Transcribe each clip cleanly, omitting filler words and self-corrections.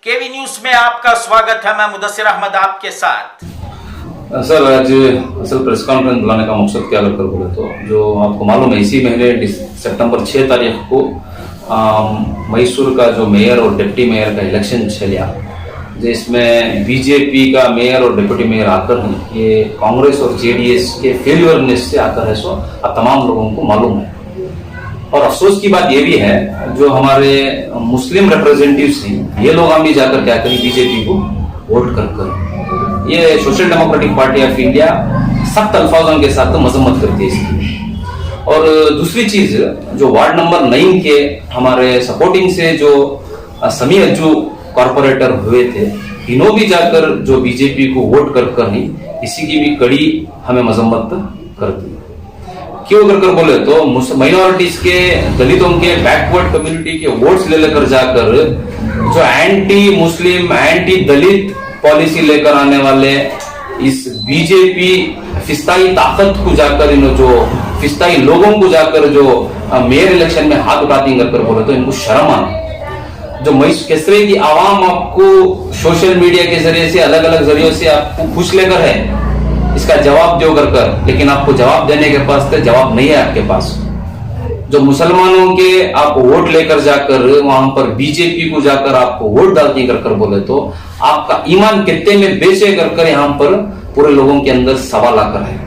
केवी news में आपका स्वागत है। मैं मुदस्सिर अहमद आपके साथ। सर, आज असल प्रेस कॉन्फ्रेंस बुलाने का मकसद क्या कर बोले तो जो आपको मालूम है, इसी महीने सितंबर 6 तारीख को मैसूर का जो मेयर और डिप्टी मेयर का इलेक्शन चला, जिसमें बीजेपी का मेयर और डिप्टी मेयर आकर हैं, ये कांग्रेस और जेडीएस के फेलियरनेस से आकर है। सो अब तमाम लोगों को मालूम है। और अफसोस की बात ये भी है, जो हमारे मुस्लिम रिप्रेजेंटेटिव्स हैं, ये लोग हम भी जाकर क्या करें, बीजेपी को वोट कर ये social democratic party of India सख्त अल्फाजों के साथ तो मजम्मत करती है इसकी। और दूसरी चीज, जो वार्ड नंबर 9 के हमारे सपोर्टिंग से जो समी अज्जू कॉर्पोरेटर हुए थे, इन्हों भी जाकर जो बीजेपी को वोट कर नहीं, इसी की भी कड़ी हमें मजम्मत करती है। क्यों कर बोले तो माइनॉरिटीज के, दलितों के, बैकवर्ड कम्युनिटी के वोट्स ले लेकर जाकर जो एंटी मुस्लिम, एंटी दलित पॉलिसी लेकर आने वाले इस बीजेपी फिस्ताई ताकत को जाकर, इन जो फिस्ताई लोगों को जाकर जो मेयर इलेक्शन में हाथ उठाती कर बोले तो इनको शर्म आना। जो किस तरह की आवाम आपको सोशल मीडिया के जरिए से, अलग अलग जरियों से आपको खुश लेकर है, इसका जवाब दो कर, लेकिन आपको जवाब देने के पास तो जवाब नहीं है आपके पास। जो मुसलमानों के आप वोट लेकर जाकर वहां पर बीजेपी को जाकर आपको वोट डालती कर बोले तो आपका ईमान कितने में बेचे कर यहाँ पर पूरे लोगों के अंदर सवाल आकर है।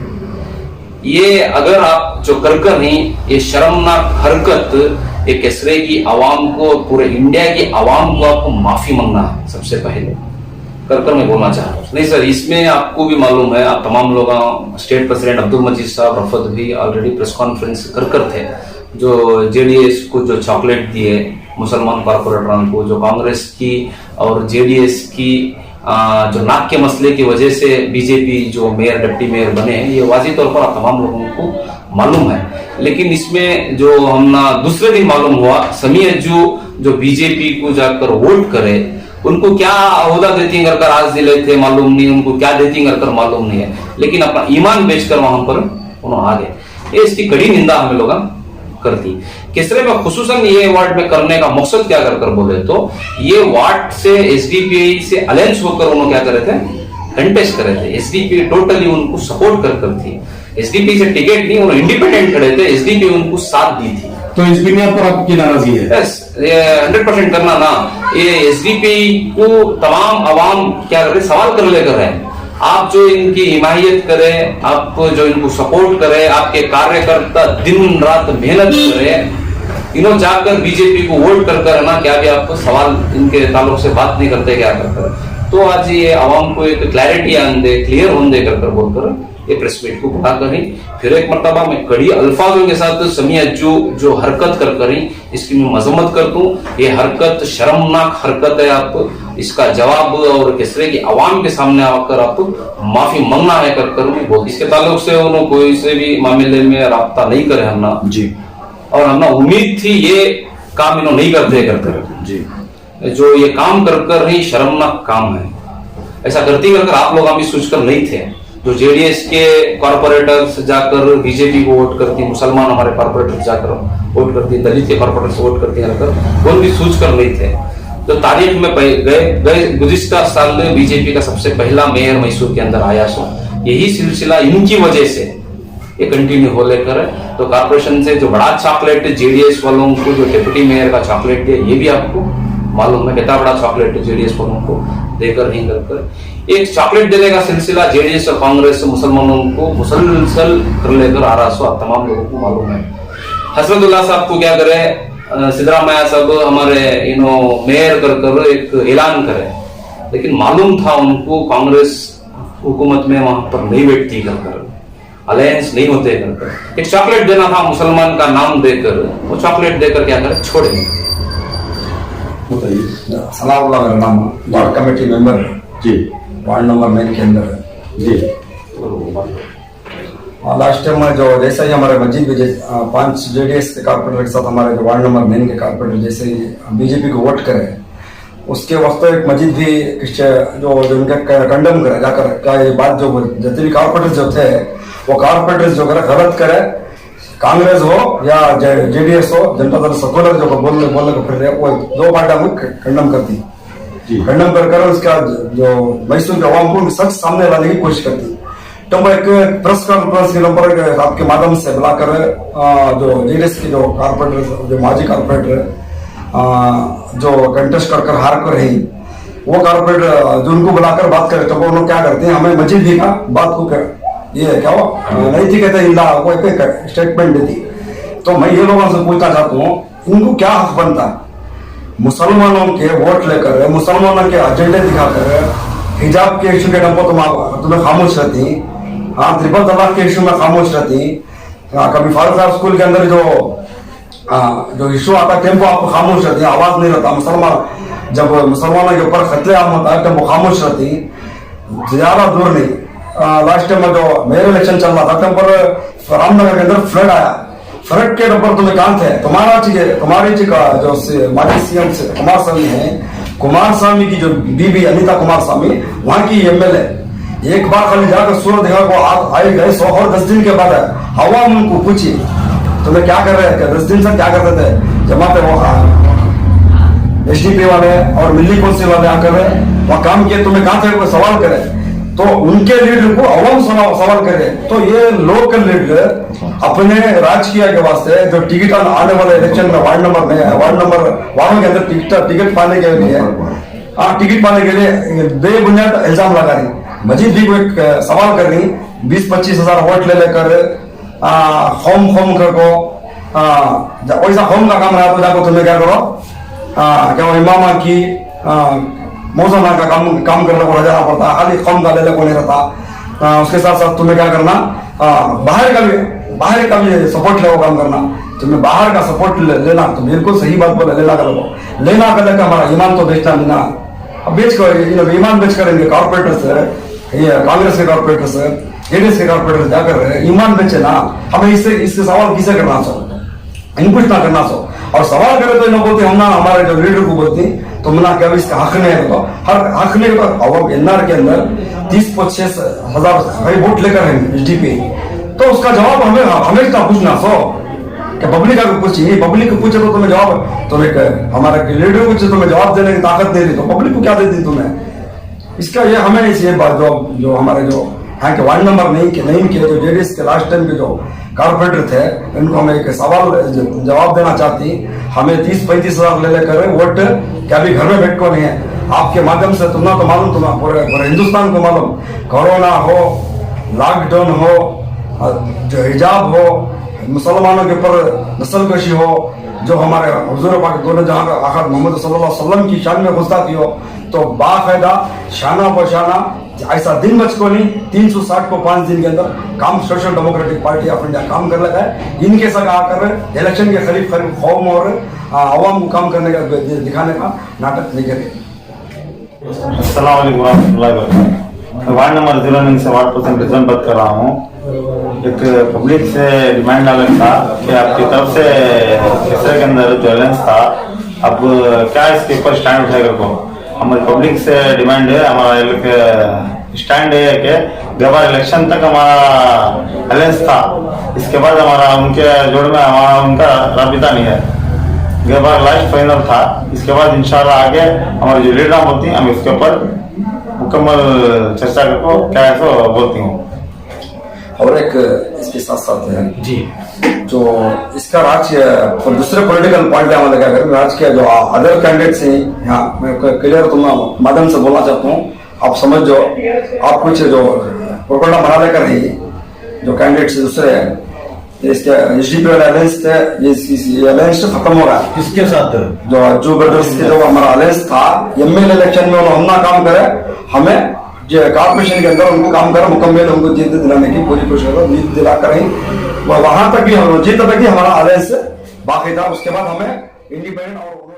ये अगर आप जो कर नहीं, ये शर्मनाक हरकत एक इसरे की आवाम को, पूरे इंडिया की आवाम को आपको माफी मांगना है सबसे पहले कर मैं बोलना चाह रहा हूँ। नहीं सर, इसमें आपको भी मालूम है, आप तमाम लोग, स्टेट प्रेसिडेंट अब्दुल मजीद साहब रफत भी ऑलरेडी प्रेस कॉन्फ्रेंस कर थे, जो जेडीएस को जो चॉकलेट दिए मुसलमान कॉर्पोरेटरों को, जो कांग्रेस की और जेडीएस की जो नाक के मसले की वजह से बीजेपी जो मेयर डिप्टी मेयर बने, ये वाजी तौर पर तमाम लोगों को मालूम है। लेकिन इसमें जो हमना दूसरे दिन मालूम हुआ, समी अज्जू जो बीजेपी को जाकर वोट करे, उनको क्या ओहदा देती कर आज दिले थे मालूम नहीं, उनको क्या देती कर मालूम नहीं है, लेकिन अपना ईमान बेचकर वहां पर उन्होंने आ गए। ये इसकी कड़ी निंदा हमें लोग करती। किसरे में खुसूसन ये वार्ड में करने का मकसद क्या कर बोले तो ये वार्ड से एसडीपी से अलायंस होकर उन्होंने क्या करे थे, कंटेस्ट करे थे। एसडीपी टोटली उनको सपोर्ट कर थी, एसडीपी से टिकट नहीं, उन्होंने इंडिपेंडेंट खड़े थे, एसडीपी उनको साथ दी थी। तो एसडीपी पर आपकी नाराजगी है? यस, 100% करना ना। ये एसडीपी को तमाम आवाम क्या करे, सवाल कर लेकर है। आप जो इनकी हिमायत करे, आप जो इनको सपोर्ट करे, आपके कार्यकर्ता दिन रात मेहनत करे, इन्हों जाकर बीजेपी को वोट कर ना, क्या भी आपको सवाल इनके ताल्लुक से बात नहीं करते क्या कर। तो आज ये आवाम को एक क्लैरिटी आन दे, क्लियर होने दे कर बोलकर ये प्रेस मीट को बुला कर ही फिर एक मरतबा मैं कड़ी अल्फाजों के साथ समी अज्जू जो हरकत कर ही इसकी मैं मजम्मत कर दूं। ये हरकत शर्मनाक हरकत है। आप इसका जवाब और किसरे की आवाम के सामने आकर आप माफी मांगना है कर इसके ताल्लुक से उन्होंने कोई से भी मामले में राब्ता नहीं करे हमना जी। और हमने उम्मीद थी ये काम इन्होंने नहीं करते कर जी। जो ये काम कर ही शर्मनाक काम है। ऐसा करती कर आप लोग हम सोच कर नहीं थे। जो जेडीएस के कॉर्पोरेटर्स जाकर बीजेपी को वोट करती, मुसलमान हमारे कॉर्पोरेटर्स जाकर वोट करती, दलित के कॉर्पोरेटर्स वोट करती है, वो भी सोच कर नहीं थे। तो तारीख में गए गुज़िश्ता साल बीजेपी का सबसे पहला मेयर मैसूर के अंदर आया, सो यही सिलसिला इनकी वजह से ये कंटिन्यू हो लेकर। तो कॉर्पोरेशन से जो बड़ा चॉकलेट जेडीएस वालों को जो डिप्टी मेयर का चॉकलेट दिया, ये भी आपको मालूम है कितना बड़ा चॉकलेट जेडीएस वालों को देकर नहीं कर एक चॉकलेट देने का सिलसिला जेडीएस और कांग्रेस मुसलमानों को मुसलसल कर लेकर आ रहा, सो तमाम लोगों को मालूम है। हसरतुल्लाह साहब को क्या करे, सिद्धरामैया साहब हमारे मेयर कर एक ऐलान करे, लेकिन मालूम था उनको कांग्रेस हुकूमत में वहां पर नहीं बैठती कर अलायंस नहीं होते कर। एक चॉकलेट देना था मुसलमान का नाम देकर, वो चॉकलेट देकर क्या करे, छोड़े। सलाउल्लाह मेरा नाम, वार्ड कमेटी मेंबर जी, वार्ड नंबर 9 के अंदर है जी। लास्ट टाइम जो जैसे ही हमारे मस्जिद भी 5 जेडीएस के कॉर्पोरेटर के साथ हमारे जो वार्ड नंबर 9 के कॉर्पोरेटर जैसे ही बीजेपी को वोट करे, उसके वक्त एक मस्जिद भी जो उनका कंडम करे जाकर, क्या ये बात जो जितने भी कॉर्पोरेटर जो थे, वो कॉर्पोरेटर जो करे गलत करे, कांग्रेस हो या जेडीएस हो, जनता दल सेकुलर जो बोलने को फिर वो 2 पार्टियां कंडम करती। खंडन कर उसका जो मैसूर के आवाम को सच सामने लाने की कोशिश करती। तो मैं एक प्रेस कॉन्फ्रेंस के नंबर आपके माध्यम से बुलाकर जो जेडीएस के जो कारपोरेटर, जो माजी कारपोरेटर जो कंटेस्ट कर हार कर रही, वो कारपोरेटर जो उनको बुलाकर बात करे, तो वो लोग क्या करते हैं, हमें मजीद भी का बात को कर ये क्या हुआ नहीं थी कहते इल्ला वो एक स्टेटमेंट देती। तो मैं ये लोगों से पूछना चाहता हूँ, इनको क्या हक बनता है मुसलमानों के वोट लेकर, मुसलमानों के एजेंडे दिखाकर, हिजाब के इशू के नंबर तुम्हें खामोश रहती, हाँ ट्रिपल तलाक के इशू में खामोश रहती, कभी फारूक स्कूल के अंदर जो इशू आता टेम्पो आपको खामोश रहती, आवाज नहीं रहता। मुसलमान जब मुसलमानों के ऊपर कत्लेआम होता है टेम्पो खामोश रहती। ज्यादा दूर नहीं, लास्ट टाइम में जो मेयर इलेक्शन चल रहा था तब पर रामनगर के अंदर फ्लड आया, फ्लड के ऊपर तुम्हें कहाँ थे, तुम्हारी जी का जो माजी सीएम से कुमार स्वामी है, कुमार स्वामी की जो बीबी अनिता कुमार स्वामी वहां की एमएलए, एक बार खाली जाकर सूरत देखा को आए गए 100 और 10 दिन के बाद हवा उनको पूछी तुम्हें क्या कर रहे थे, 10 दिन से क्या करते थे, जमाते वो एसडीपी वाले और मिली कौंसिल वाले आकर वहां काम किए, तुम्हें कहाँ थे, कोई सवाल करे तो उनके लीडर को अवाम सवाल करे। तो ये लोकल लीडर अपने राजकीय के वास्ते जो टिकट आने वाले इलेक्शन में वार्ड वार्डों के अंदर टिकट पाने के लिए टिकट पाने के लिए बेबुनियाद इल्जाम लगा रही, मजीद भी को एक सवाल कर रही, 20-25 हजार वोट ले लेकर होम कर को वैसा होम का काम रहा तो जाकर तुम्हें क्या करो, क्या इमामा की मौसम का काम करने को जाना पड़ता, खाली कम का ले को नहीं रहता। उसके साथ साथ तुम्हें क्या करना, बाहर का भी सपोर्ट ले काम करना, तुम्हें बाहर का सपोर्ट लेना, तो बिल्कुल सही बात बोले, लेना कर हमारा ईमान तो बेचना लेना, अब बेच कर ईमान बेच करेंगे कॉर्पोरेटर से, ये कांग्रेस के कॉर्पोरेटर से, जेडीएस के कॉर्पोरेटर जाकर ईमान बेचे ना, हमें इससे सवाल किसे करना सो, इनको ना करना सो, और सवाल करे तो इन बोलते हम ना हमारे जो लीडर को बोलती तो मना क्या इसका हक नहीं है, तो हर हक नहीं, तो एनआर के अंदर 30-25 हजार वोट लेकर है एसडीपी, तो उसका जवाब हमें इतना पूछना सो क्या पब्लिक को पूछिए, पब्लिक को पूछे तो तुम्हें जवाब, तो हमारे लीडर को तुम्हें जवाब देने की ताकत नहीं रही तो पब्लिक को क्या देती तुम्हें। इसका ये हमें ये बात जो हमारे जो है कि वार्ड नंबर नहीं किए जो जेडीएस के लास्ट टाइम के जो कारपोरेटर थे, इनको हमें एक सवाल जवाब देना चाहती, हमें 30-35 हजार ले लेकर वोट क्या भी घर में बैठ को नहीं है, आपके माध्यम से तुम्हें तो मालूम, तुम्हें पूरे हिंदुस्तान को मालूम, कोरोना हो, लॉकडाउन हो, जो हिजाब हो, मुसलमानों के ऊपर नस्लकशी हो, जो हमारे हुजूर पाक दोनों जहां का आखिर मोहम्मद सल्लल्लाहु अलैहि वसल्लम की शान में गुस्ताखी हो, तो बाकायदा शाना बशाना ऐसा दिन बच को नहीं, 360 को 5 दिन के अंदर काम social democratic party of India काम कर लगा है। इनके साथ आकर इलेक्शन के करीब कौम और आवाम को काम करने का दिखाने का नाटक नहीं करेगी। अस्सलाम वालेकुम रहमतुल्लाहि व बरकातहू। वार्ड नंबर 09 से वार्ड पर्सन रिजवान बात कर रहा हूँ। एक पब्लिक से डिमांड डाला था कि आपकी तरफ से हिस्से के अंदर जो बैलेंस था, अब क्या इसके ऊपर स्टैंड उठाएगा को हमारी पब्लिक से डिमांड है। हमारा एक स्टैंड है कि गवार इलेक्शन तक हमारा बैलेंस था, इसके बाद हमारा उनके जोड़ में हमारा उनका राबिता नहीं है, गवार लास्ट फाइनल था। इसके बाद इंशाल्लाह आगे हमारी जो लीडर होती हैं हम इसके ऊपर मुकम्मल चर्चा करके क्या है तो बोलती हूँ। और एक इसके साथ साथ है जी जो इसका राज्य दूसरे पॉलिटिकल पार्टी हमारे क्या करें, राज्य के जो अदर कैंडिडेट्स हैं, यहाँ मैं क्लियर तुम्हें माध्यम से बोलना चाहता हूँ, आप समझ जो आप कुछ जो प्रोपेगेंडा बना लेकर ही जो कैंडिडेट्स दूसरे हैं, इसके एसडीपी वाले अलायंस थे, ये अलायंस खत्म हो रहा है। किसके साथ? जो ब्रदर्स के जो हमारा अलायंस था, एमएलए इलेक्शन में हम ना काम करे, हमें जो कॉर्पोरेशन के अंदर उनको काम करें, मुकम्मल उनको जीत दिलाने की पूरी कोशिश करो, जीत दिला कर ही वहां तक भी हम जीत तक ही हमारा अलायंस बाकी था। उसके बाद हमें इंडिपेंडेंट और